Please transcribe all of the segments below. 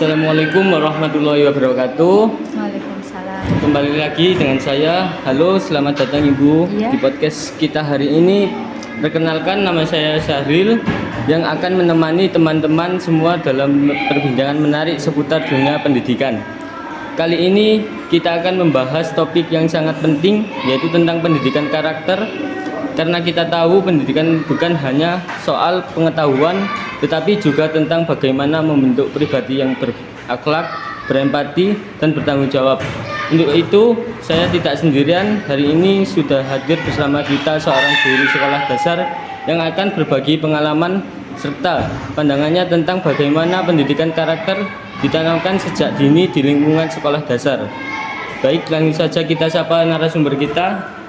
Assalamualaikum warahmatullahi wabarakatuh. Waalaikumsalam. Kembali lagi dengan saya. Halo, selamat datang Ibu Iya. di podcast kita hari ini. Perkenalkan, nama saya Syahril yang akan menemani teman-teman semua dalam perbincangan menarik seputar dunia pendidikan. Kali ini kita akan membahas topik yang sangat penting, yaitu tentang pendidikan karakter. Karena kita tahu pendidikan bukan hanya soal pengetahuan, tetapi juga tentang bagaimana membentuk pribadi yang berakhlak, berempati, dan bertanggung jawab. Untuk itu, saya tidak sendirian. Hari ini sudah hadir bersama kita seorang guru sekolah dasar yang akan berbagi pengalaman serta pandangannya tentang bagaimana pendidikan karakter ditanamkan sejak dini di lingkungan sekolah dasar. Baik, langsung saja kita sapa narasumber kita.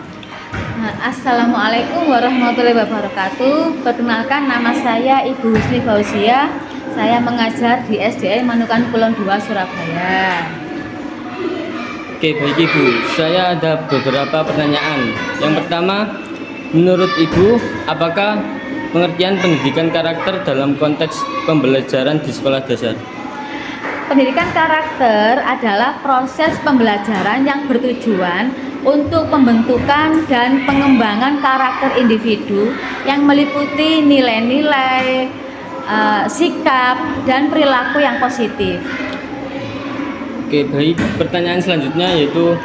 Assalamualaikum warahmatullahi wabarakatuh. Perkenalkan, nama saya Ibu Husni Fauzia. Saya mengajar di SDN Manukan Kulon 2 Surabaya. Oke, baik Ibu. Saya ada beberapa pertanyaan. Yang pertama, menurut Ibu, apakah pengertian pendidikan karakter dalam konteks pembelajaran di sekolah dasar? Pendidikan karakter adalah proses pembelajaran yang bertujuan untuk pembentukan dan pengembangan karakter individu yang meliputi nilai-nilai, sikap, dan perilaku yang positif. Oke, baik. Pertanyaan selanjutnya yaitu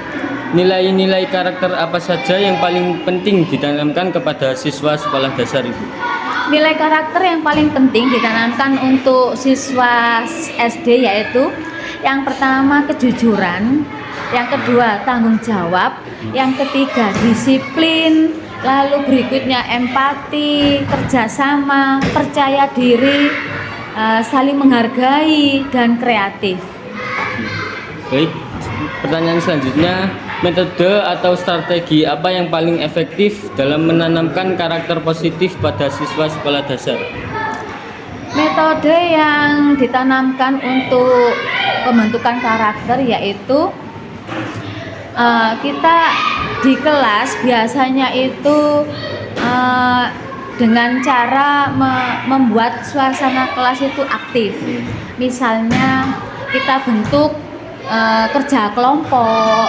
nilai-nilai karakter apa saja yang paling penting ditanamkan kepada siswa sekolah dasar Ibu? Nilai karakter yang paling penting ditanamkan untuk siswa SD yaitu yang pertama kejujuran, yang kedua tanggung jawab, yang ketiga disiplin, lalu berikutnya empati, kerjasama, percaya diri, saling menghargai, dan kreatif. Baik, pertanyaan selanjutnya, metode atau strategi apa yang paling efektif dalam menanamkan karakter positif pada siswa sekolah dasar? Metode yang ditanamkan untuk pembentukan karakter yaitu kita di kelas biasanya itu dengan cara membuat suasana kelas itu aktif. Misalnya kita bentuk kerja kelompok,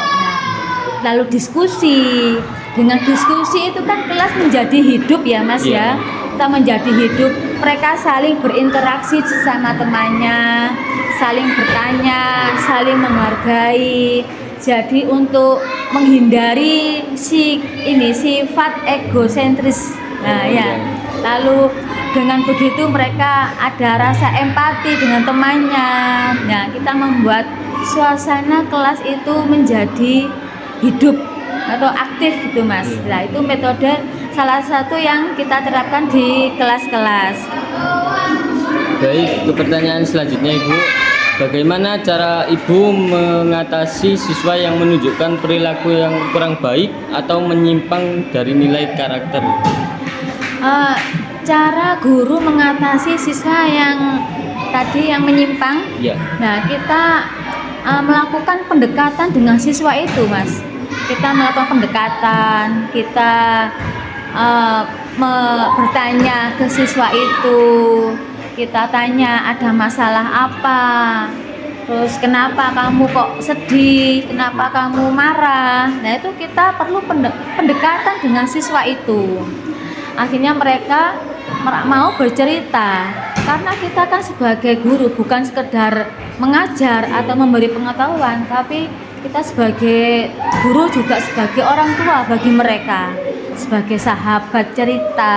lalu diskusi. Dengan diskusi itu kan kelas menjadi hidup ya Mas ya. Kita menjadi hidup, mereka saling berinteraksi sama temannya, saling bertanya, saling menghargai. Jadi untuk menghindari sifat egosentris. Lalu dengan begitu mereka ada rasa empati dengan temannya. Nah, kita membuat suasana kelas itu menjadi hidup atau aktif gitu Mas. Nah, itu metode salah satu yang kita terapkan di kelas-kelas. Baik, ke pertanyaan selanjutnya Ibu. Bagaimana cara Ibu mengatasi siswa yang menunjukkan perilaku yang kurang baik atau menyimpang dari nilai karakter? Cara guru mengatasi siswa yang tadi yang menyimpang. Ya. Nah, kita melakukan pendekatan dengan siswa itu, Mas. Kita melakukan pendekatan, kita bertanya ke siswa itu. Kita tanya ada masalah apa, terus kenapa kamu kok sedih, kenapa kamu marah. Nah, itu kita perlu pendekatan dengan siswa itu. Akhirnya mereka mau bercerita, karena kita kan sebagai guru bukan sekedar mengajar atau memberi pengetahuan, tapi kita sebagai guru juga sebagai orang tua bagi mereka, sebagai sahabat cerita,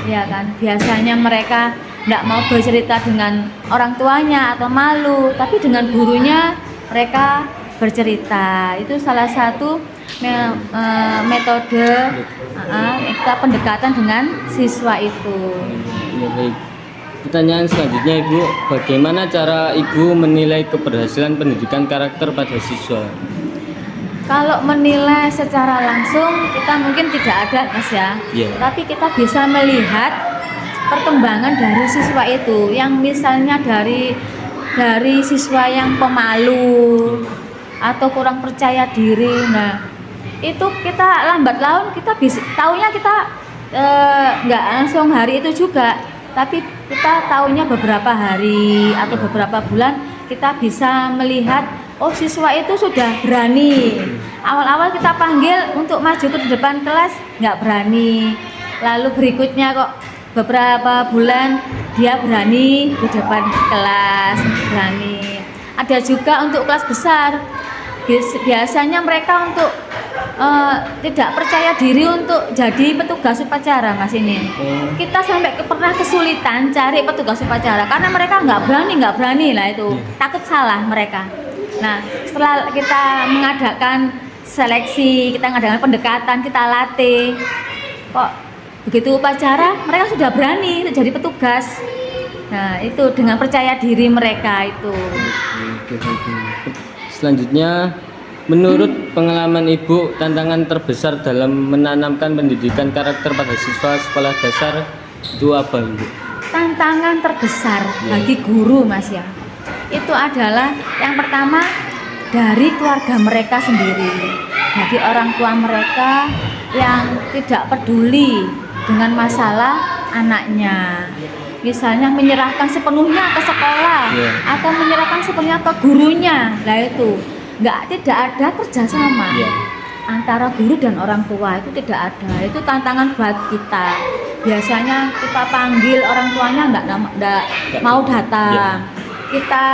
ya kan. Biasanya mereka tidak mau bercerita dengan orang tuanya atau malu, tapi dengan gurunya mereka bercerita. Itu salah satu metode kita pendekatan dengan siswa itu. Ya, baik. Pertanyaan selanjutnya Ibu, bagaimana cara Ibu menilai keberhasilan pendidikan karakter pada siswa? Kalau menilai secara langsung kita mungkin tidak ada Mas ya. Tapi kita bisa melihat perkembangan dari siswa itu, yang misalnya dari siswa yang pemalu atau kurang percaya diri. Nah, itu kita lambat laun kita bisa taunya, kita nggak langsung hari itu juga, tapi kita taunya beberapa hari atau beberapa bulan kita bisa melihat oh siswa itu sudah berani. Awal-awal kita panggil untuk maju ke depan kelas nggak berani. Lalu berikutnya kok beberapa bulan dia berani di depan kelas, berani. Ada juga untuk kelas besar. Biasanya mereka untuk tidak percaya diri untuk jadi petugas upacara, Mas ini. Kita sampai pernah kesulitan cari petugas upacara karena mereka nggak berani lah itu, takut salah mereka. Nah, setelah kita mengadakan seleksi, kita mengadakan pendekatan, kita latih, kok begitu upacara mereka sudah berani untuk jadi petugas. Nah, itu dengan percaya diri mereka itu. Selanjutnya, menurut pengalaman Ibu, tantangan terbesar dalam menanamkan pendidikan karakter pada siswa sekolah dasar itu apa, Ibu? Tantangan terbesar bagi guru, Mas ya, itu adalah yang pertama dari keluarga mereka sendiri. Jadi orang tua mereka yang tidak peduli dengan masalah anaknya. Misalnya menyerahkan sepenuhnya ke sekolah atau menyerahkan sepenuhnya ke gurunya. Nah itu tidak ada kerjasama antara guru dan orang tua, itu tidak ada. Itu tantangan buat kita. Biasanya kita panggil orang tuanya nggak mau datang, kita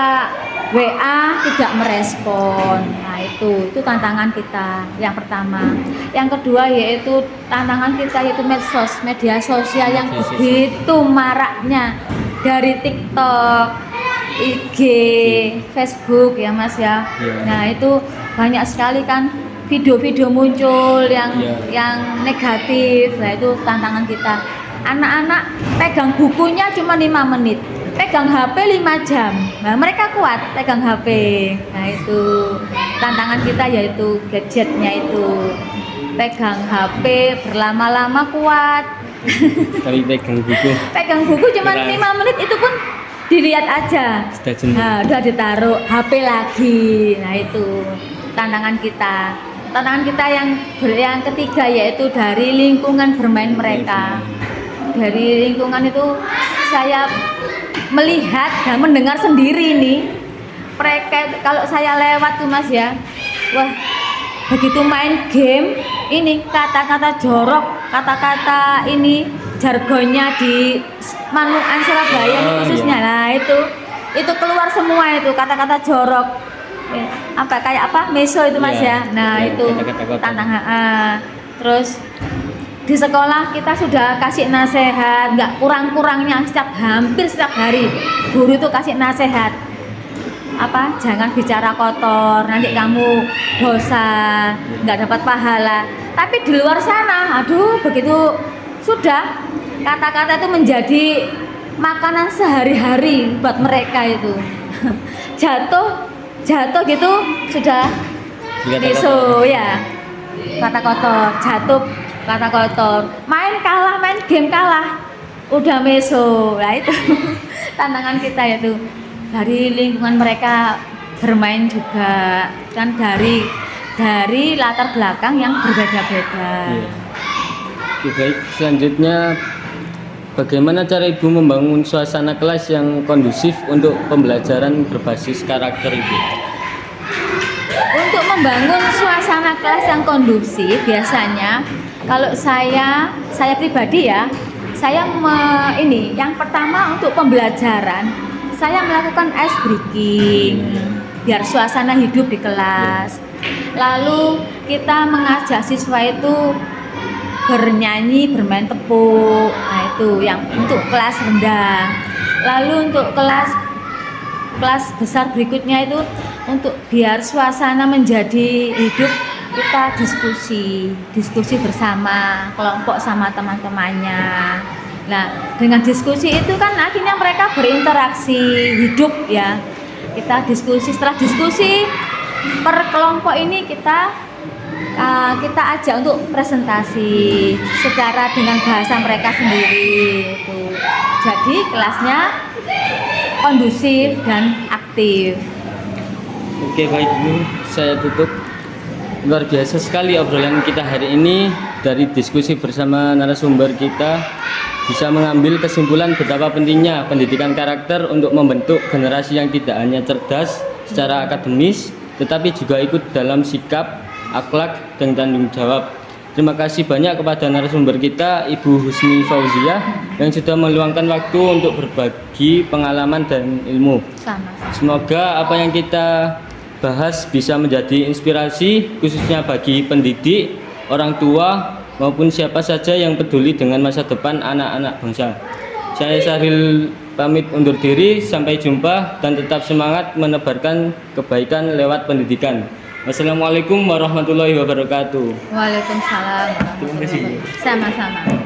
WA tidak merespon. Nah itu tantangan kita yang pertama. Yang kedua yaitu tantangan kita yaitu medsos, media sosial yang begitu maraknya, dari TikTok, IG, Facebook ya Mas ya. Nah itu banyak sekali kan video-video muncul yang negatif. Nah itu tantangan kita. Anak-anak pegang bukunya cuma 5 menit, pegang HP 5 jam. Nah mereka kuat pegang HP. Nah itu tantangan kita, yaitu gadgetnya itu. Pegang HP berlama-lama kuat. Tapi pegang buku cuma 5 menit, itu pun dilihat aja. Nah, udah ditaruh HP lagi. Nah itu tantangan kita. Tantangan kita yang ketiga yaitu dari lingkungan bermain mereka. Dari lingkungan itu saya melihat dan mendengar sendiri nih, mereka kalau saya lewat tuh Mas ya, wah begitu main game ini kata-kata jorok, kata-kata ini jargonnya di Manukan Surabaya ini khususnya. Nah itu keluar semua, itu kata-kata jorok, kayak apa meso itu Mas ya. Nah itu tantangan. Terus di sekolah kita sudah kasih nasihat, nggak kurang-kurangnya hampir setiap hari guru itu kasih nasihat, jangan bicara kotor, nanti kamu dosa, nggak dapat pahala. Tapi di luar sana, begitu sudah kata-kata itu menjadi makanan sehari-hari buat mereka itu. jatuh gitu sudah meso ya, kata kotor, jatuh kata kotor, main game kalah, udah meso. Nah itu tantangan kita itu, dari lingkungan mereka bermain juga kan, dari latar belakang yang berbeda-beda. Oke, baik, selanjutnya bagaimana cara Ibu membangun suasana kelas yang kondusif untuk pembelajaran berbasis karakter Ibu? Untuk membangun suasana kelas yang kondusif, biasanya kalau saya pribadi ya, yang pertama untuk pembelajaran, saya melakukan ice breaking biar suasana hidup di kelas. Lalu kita mengajak siswa itu bernyanyi, bermain tepuk. Nah itu yang untuk kelas rendah. Lalu untuk kelas besar berikutnya itu untuk biar suasana menjadi hidup, kita diskusi bersama kelompok sama teman-temannya. Nah dengan diskusi itu kan akhirnya mereka berinteraksi hidup ya. Kita diskusi, setelah diskusi per kelompok ini kita ajak untuk presentasi secara dengan bahasa mereka sendiri itu. Jadi kelasnya kondusif dan aktif. Oke, baik Bu, saya tutup. Luar biasa sekali obrolan kita hari ini, dari diskusi bersama narasumber kita. bisa mengambil kesimpulan betapa pentingnya pendidikan karakter untuk membentuk generasi yang tidak hanya cerdas secara akademis, tetapi juga ikut dalam sikap, akhlak, dan tanggung jawab. Terima kasih banyak kepada narasumber kita, Ibu Husni Fauziah, yang sudah meluangkan waktu untuk berbagi pengalaman dan ilmu. Sama. Semoga apa yang kita bahas bisa menjadi inspirasi, khususnya bagi pendidik, orang tua, maupun siapa saja yang peduli dengan masa depan anak-anak bangsa. Saya Syahril pamit undur diri, sampai jumpa dan tetap semangat menebarkan kebaikan lewat pendidikan. Wassalamualaikum warahmatullahi wabarakatuh. Waalaikumsalam warahmatullahi wabarakatuh. Sama-sama.